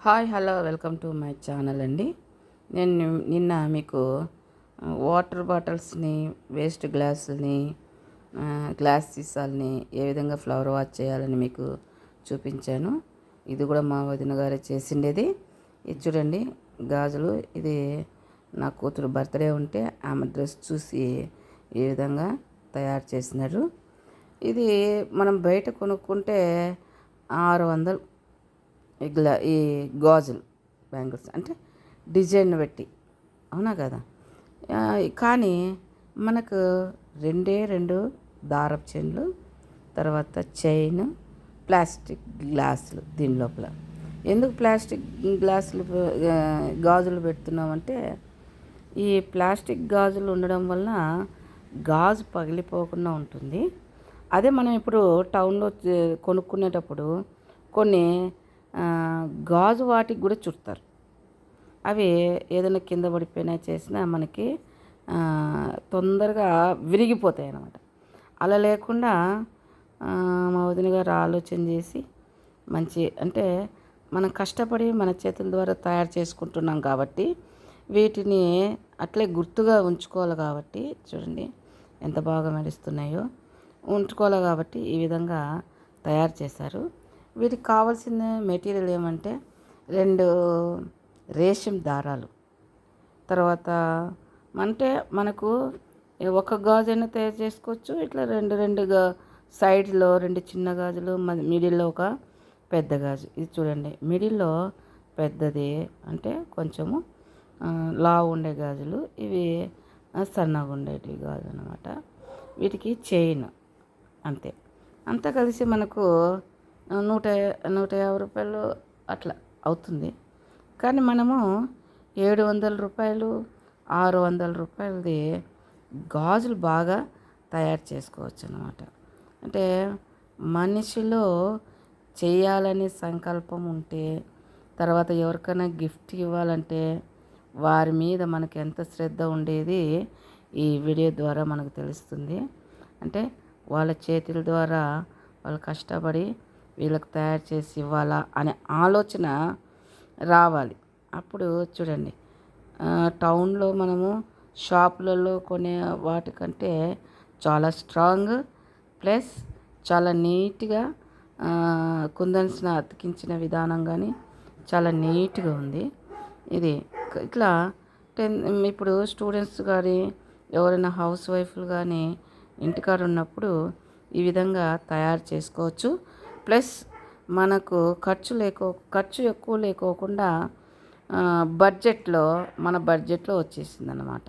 Hi hello welcome to my channel అండి. నేను నిన్న మీకు వాటర్ బాటిల్స్ని, వేస్ట్ గ్లాసులని, గ్లాస్ సీసాలని ఏ విధంగా ఫ్లవర్ వాష్ చేయాలని మీకు చూపించాను. ఇది కూడా మా వదిన గారే చేసిండేది. ఇది చూడండి, గాజులు. ఇది నా కూతురు బర్త్డే ఉంటే ఆమె డ్రెస్ చూసి ఈ విధంగా తయారు చేసినారు. ఇది మనం బయట కొనుక్కుంటే 600 ఈ గాజులు బ్యాంగిల్స్ అంటే డిజైన్ పెట్టి, అవునా కదా. కానీ మనకు రెండు దారపు చైన్లు, తర్వాత చైన్, ప్లాస్టిక్ గ్లాసులు. దీని లోపల ఎందుకు ప్లాస్టిక్ గ్లాసులు గాజులు పెడుతున్నామంటే, ఈ ప్లాస్టిక్ గాజులు ఉండడం వలన గాజు పగిలిపోకుండా ఉంటుంది. అదే మనం ఇప్పుడు టౌన్లో కొనుక్కునేటప్పుడు కొన్ని గాజు వాటికి కూడా చుడతారు. అవి ఏదైనా కింద పడిపోయినా చేసినా మనకి తొందరగా విరిగిపోతాయి అన్నమాట. అలా లేకుండా మా వదిన గారు ఆలోచన చేసి మంచి, అంటే మనం కష్టపడి మన చేతుల ద్వారా తయారు చేసుకుంటున్నాం కాబట్టి వీటిని అట్లే గుర్తుగా ఉంచుకోవాలి. కాబట్టి చూడండి ఎంత బాగా మెరుస్తున్నాయో. ఉంచుకోవాలి కాబట్టి ఈ విధంగా తయారు చేశారు. వీటికి కావాల్సిన మెటీరియల్ ఏమంటే 2 రేషం దారాలు, తర్వాత అంటే మనకు ఒక గాజైనా తయారు చేసుకోవచ్చు. ఇట్లా రెండుగా సైడ్లో 2 చిన్న గాజులు, మిడిల్లో ఒక పెద్ద గాజు. ఇది చూడండి, మిడిల్లో పెద్దది అంటే కొంచెము లావు ఉండే గాజులు, ఇవి సన్నగా ఉండేటి గాజు అన్నమాట. వీటికి చైన్ అంతే. అంతా కలిసి మనకు 150 రూపాయలు అట్లా అవుతుంది. కానీ మనము 700 రూపాయలు, 600 రూపాయలది గాజులు బాగా తయారు చేసుకోవచ్చు అన్నమాట. అంటే మనిషిలో చేయాలనే సంకల్పం ఉంటే, తర్వాత ఎవరికైనా గిఫ్ట్ ఇవ్వాలంటే వారి మీద మనకు ఎంత శ్రద్ధ ఉండేది ఈ వీడియో ద్వారా మనకు తెలుస్తుంది. అంటే వాళ్ళ చేతుల ద్వారా వాళ్ళు కష్టపడి వీళ్ళకి తయారు చేసి ఇవ్వాలా అనే ఆలోచన రావాలి. అప్పుడు చూడండి, టౌన్లో మనము షాపులలో కొనే వాటికంటే చాలా స్ట్రాంగ్, ప్లస్ చాలా నీట్గా కుందన్స్ని అతికించిన విధానం కానీ చాలా నీట్గా ఉంది. ఇది ఇట్లా ఇప్పుడు స్టూడెంట్స్ కానీ ఎవరైనా హౌస్ వైఫ్లు కానీ ఇంటికాడ ఉన్నప్పుడు ఈ విధంగా తయారు చేసుకోవచ్చు. ప్లస్ మనకు ఖర్చు ఎక్కువ లేకోకుండా మన బడ్జెట్లో వచ్చేసింది అన్నమాట.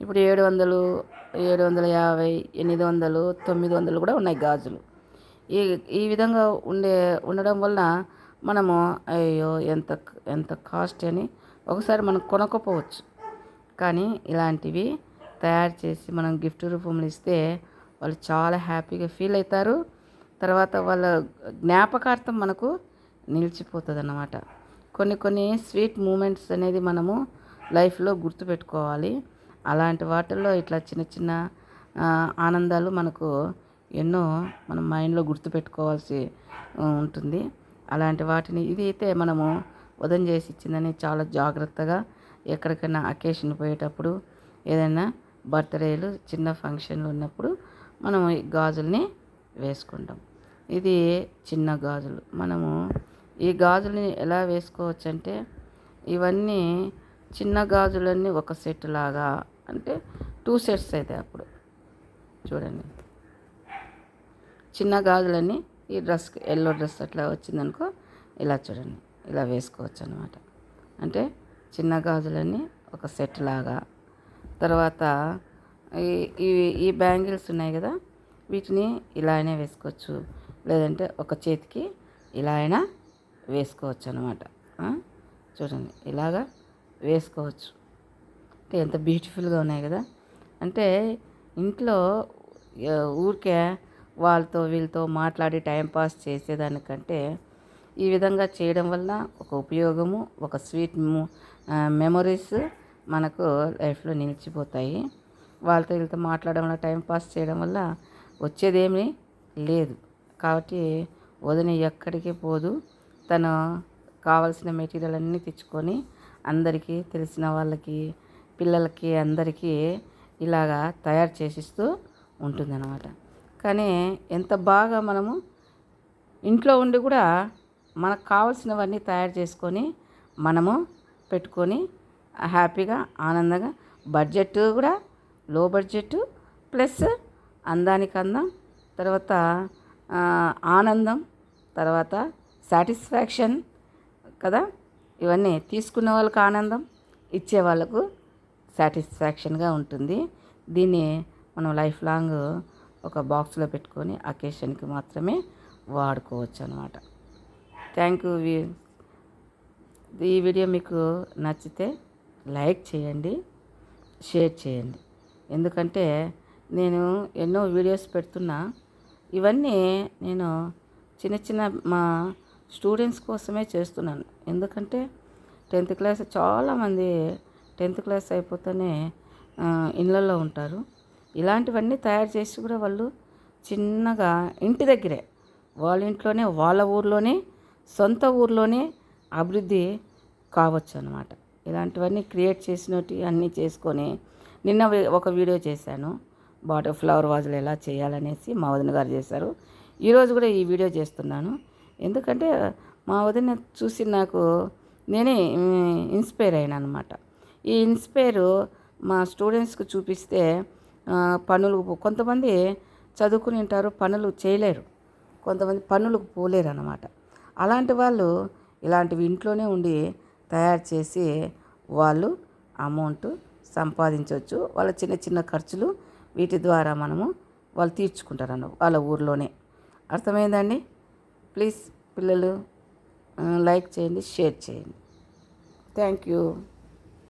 ఇప్పుడు 700, 750, 800, 900 కూడా ఉన్నాయి గాజులు. ఈ ఈ విధంగా ఉండడం వల్ల మనము అయ్యో ఎంత ఎంత కాస్ట్ అని ఒకసారి మనం కొనకపోవచ్చు. కానీ ఇలాంటివి తయారు చేసి మనం గిఫ్ట్ రూపంలో ఇస్తే వాళ్ళు చాలా హ్యాపీగా ఫీల్ అవుతారు. తర్వాత వాళ్ళ జ్ఞాపకార్థం మనకు నిలిచిపోతుంది అన్నమాట. కొన్ని స్వీట్ మూమెంట్స్ అనేది మనము లైఫ్లో గుర్తుపెట్టుకోవాలి. అలాంటి వాటిల్లో ఇట్లా చిన్న చిన్న ఆనందాలు మనకు ఎన్నో మన మైండ్లో గుర్తుపెట్టుకోవాల్సి ఉంటుంది. అలాంటి వాటిని ఇది అయితే మనము వదన చేసి ఇచ్చిందని చాలా జాగ్రత్తగా ఎక్కడికైనా అకేషన్ పోయేటప్పుడు, ఏదైనా బర్త్డేలు, చిన్న ఫంక్షన్లు ఉన్నప్పుడు మనం ఈ గాజుల్ని వేసుకుంటాం. ఇది చిన్న గాజులు. మనము ఈ గాజుల్ని ఎలా వేసుకోవచ్చు అంటే, ఇవన్నీ చిన్న గాజులన్నీ ఒక సెట్ లాగా, అంటే 2 సెట్స్ అయితే అప్పుడు చూడండి, చిన్న గాజులన్నీ ఈ డ్రెస్కి ఎల్లో డ్రెస్ అట్లా వచ్చిందనుకో ఇలా చూడండి, ఇలా వేసుకోవచ్చు అన్నమాట. అంటే చిన్న గాజులన్నీ ఒక సెట్ లాగా. తర్వాత ఈ బ్యాంగిల్స్ ఉన్నాయి కదా, వీటిని ఇలా అయినా వేసుకోవచ్చు, లేదంటే ఒక చేతికి ఇలా అయినా వేసుకోవచ్చు అన్నమాట. చూడండి, ఇలాగా వేసుకోవచ్చు. అంటే ఎంత బ్యూటిఫుల్గా ఉన్నాయి కదా. అంటే ఇంట్లో ఊరికే వాళ్ళతో వీళ్ళతో మాట్లాడి టైంపాస్ చేసేదానికంటే ఈ విధంగా చేయడం వల్ల ఒక ఉపయోగము, ఒక స్వీట్ మెమొరీస్ మనకు లైఫ్లో నిలిచిపోతాయి. వాళ్ళతో వీళ్ళతో మాట్లాడడం వల్ల, టైంపాస్ చేయడం వల్ల వచ్చేదేమీ లేదు. కాబట్టి వదిన ఎక్కడికి పోదు. తను కావాల్సిన మెటీరియల్ అన్నీ తెచ్చుకొని అందరికీ తెలిసిన వాళ్ళకి పిల్లలకి అందరికీ ఇలాగా తయారు చేసిస్తూ ఉంటుందన్నమాట. కానీ ఎంత బాగా మనము ఇంట్లో ఉండి కూడా మనకు కావాల్సినవన్నీ తయారు చేసుకొని మనము పెట్టుకొని హ్యాపీగా ఆనందంగా బడ్జెట్ కూడా లో బడ్జెట్ ప్లస్ అందానికి అందం, తర్వాత ఆనందం, తర్వాత సాటిస్ఫాక్షన్ కదా. ఇవన్నీ తీసుకున్న వాళ్ళకి ఆనందం, ఇచ్చే వాళ్ళకు సాటిస్ఫాక్షన్గా ఉంటుంది. దీన్ని మనం లైఫ్ లాంగ్ ఒక బాక్స్లో పెట్టుకొని అకేషన్కి మాత్రమే వాడుకోవచ్చు అన్నమాట. Thank you. ఈ వీడియో మీకు నచ్చితే లైక్ చేయండి, షేర్ చేయండి. ఎందుకంటే నేను ఎన్నో వీడియోస్ పెడుతున్నా. ఇవన్నీ నేను చిన్న చిన్న మా స్టూడెంట్స్ కోసమే చేస్తున్నాను. ఎందుకంటే 10th క్లాస్ చాలామంది 10th క్లాస్ అయిపోతేనే ఇళ్ళల్లో ఉంటారు. ఇలాంటివన్నీ తయారు చేసి కూడా వాళ్ళు చిన్నగా ఇంటి దగ్గరే వాళ్ళ ఇంట్లోనే వాళ్ళ ఊర్లోనే సొంత ఊర్లోనే అభివృద్ధి కావచ్చు అన్నమాట. ఇలాంటివన్నీ క్రియేట్ చేసినట్టు అన్నీ చేసుకొని నిన్న ఒక వీడియో చేశాను, ఫ్లవర్ వాజులు ఎలా చేయాలనేసి మా వదిన గారు చేశారు. ఈరోజు కూడా ఈ వీడియో చేస్తున్నాను. ఎందుకంటే మా వదిన చూసి నాకు నేనే ఇన్స్పైర్ అయినా అనమాట. ఈ ఇన్స్పైర్ మా స్టూడెంట్స్కి చూపిస్తే పనులు కొంతమంది చదువుకుని ఉంటారు, పనులు చేయలేరు, కొంతమంది పనులకు పోలేరు అన్నమాట. అలాంటి వాళ్ళు ఇలాంటివి ఇంట్లోనే ఉండి తయారు చేసి వాళ్ళు అమౌంట్ సంపాదించవచ్చు. వాళ్ళ చిన్న చిన్న ఖర్చులు వీటి ద్వారా మనము వాళ్ళు తీర్చుకుంటారు వాళ్ళ ఊర్లోనే. అర్థమైందండి? ప్లీజ్ పిల్లలు లైక్ చేయండి, షేర్ చేయండి. Thank you.